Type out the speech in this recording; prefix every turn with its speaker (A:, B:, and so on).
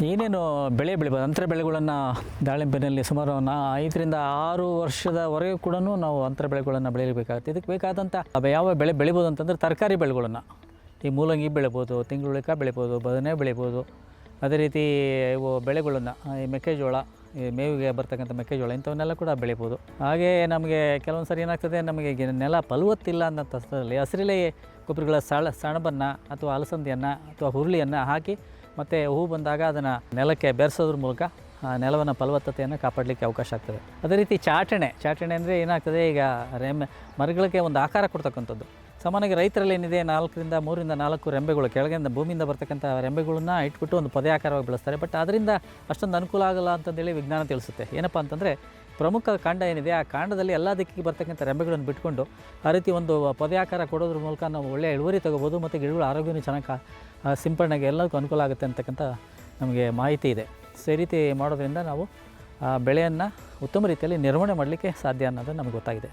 A: ಏನೇನು ಬೆಳೆ ಬೆಳಿಬೋದು ಅಂತರ ಬೆಳೆಗಳನ್ನು ದಾಳಿಂಬೆನಲ್ಲಿ ಸುಮಾರು 5ರಿಂದ 6 ವರ್ಷದವರೆಗೂ ಕೂಡ ನಾವು ಅಂತರ ಬೆಳೆಗಳನ್ನು ಬೆಳೀಬೇಕಾಗುತ್ತೆ. ಇದಕ್ಕೆ ಬೇಕಾದಂಥ ಯಾವ ಬೆಳೆ ಬೆಳಿಬೋದು ಅಂತಂದರೆ ತರಕಾರಿ ಬೆಳೆಗಳನ್ನು, ಈ ಮೂಲಂಗಿ ಬೆಳಿಬೋದು, ತಿಂಗಳುಳ್ಳಿಕಾಯಿ ಬೆಳಿಬೋದು, ಬದನೆ ಬೆಳಿಬೋದು. ಅದೇ ರೀತಿ ಇವು ಬೆಳೆಗಳನ್ನು ಈ ಮೆಕ್ಕೆಜೋಳ, ಈ ಮೇವಿಗೆ ಬರ್ತಕ್ಕಂಥ ಮೆಕ್ಕೆಜೋಳ ಇಂಥವನ್ನೆಲ್ಲ ಕೂಡ ಬೆಳಿಬೋದು. ಹಾಗೇ ನಮಗೆ ಕೆಲವೊಂದು ಸರಿ ಏನಾಗ್ತದೆ, ನಮಗೆ ನೆಲ ಫಲವತ್ತಿಲ್ಲ ಅನ್ನೋ ಸ್ಥಳದಲ್ಲಿ ಹಸಿರೆಲೆ ಗೊಬ್ಬರಗಳ ಸೆಣಬನ್ನು ಅಥವಾ ಅಲಸಂದಿಯನ್ನು ಅಥವಾ ಹುರುಳಿಯನ್ನು ಹಾಕಿ ಮತ್ತು ಹೂ ಬಂದಾಗ ಅದನ್ನು ನೆಲಕ್ಕೆ ಬೆರೆಸೋದ್ರ ಮೂಲಕ ಆ ನೆಲವನ್ನು ಫಲವತ್ತತೆಯನ್ನು ಕಾಪಾಡಲಿಕ್ಕೆ ಅವಕಾಶ ಆಗ್ತದೆ. ಅದೇ ರೀತಿ ಚಾಟಣೆ ಅಂದರೆ ಏನಾಗ್ತದೆ, ಈಗ ಮರಗಳಿಗೆ ಒಂದು ಆಕಾರ ಕೊಡ್ತಕ್ಕಂಥದ್ದು. ಸಾಮಾನ್ಯವಾಗಿ ರೈತರಲ್ಲಿ ಏನಿದೆ 3ರಿಂದ 4 ರೆಂಬೆಗಳು ಕೆಳಗಿಂದ ಭೂಮಿಯಿಂದ ಬರ್ತಕ್ಕಂಥ ರೆಂಬೆಗಳನ್ನ ಇಟ್ಬಿಟ್ಟು ಒಂದು ಪೊದೆ ಆಕಾರವಾಗಿ ಬೆಳೆಸ್ತಾರೆ. ಬಟ್ ಅದರಿಂದ ಅಷ್ಟೊಂದು ಅನುಕೂಲ ಆಗಲ್ಲ ಅಂತಂದೇಳಿ ವಿಜ್ಞಾನ ತಿಳಿಸುತ್ತೆ. ಏನಪ್ಪ ಅಂತಂದರೆ, ಪ್ರಮುಖ ಕಾಂಡ ಏನಿದೆ ಆ ಕಾಂಡದಲ್ಲಿ ಎಲ್ಲ ದಿಕ್ಕಿಗೆ ಬರ್ತಕ್ಕಂಥ ರೆಂಬೆಗಳನ್ನು ಬಿಟ್ಕೊಂಡು ಆ ರೀತಿ ಒಂದು ಪೊದೆ ಆಕಾರ ಕೊಡೋದ್ರ ಮೂಲಕ ನಾವು ಒಳ್ಳೆಯ ಇಳುವರಿ ತೊಗೋಬೋದು ಮತ್ತು ಗಿಡಗಳ ಆರೋಗ್ಯನೂ ಚೆನ್ನಾಗಿ ಸಿಂಪಡಣೆಗೆ ಎಲ್ಲದಕ್ಕೂ ಅನುಕೂಲ ಆಗುತ್ತೆ ಅಂತಕ್ಕಂಥ ನಮಗೆ ಮಾಹಿತಿ ಇದೆ. ಸೊ ಈ ರೀತಿ ಮಾಡೋದ್ರಿಂದ ನಾವು ಬೆಳೆಯನ್ನು ಉತ್ತಮ ರೀತಿಯಲ್ಲಿ ನಿರ್ವಹಣೆ ಮಾಡಲಿಕ್ಕೆ ಸಾಧ್ಯ ಅನ್ನೋದು ನಮಗೆ ಗೊತ್ತಾಗಿದೆ.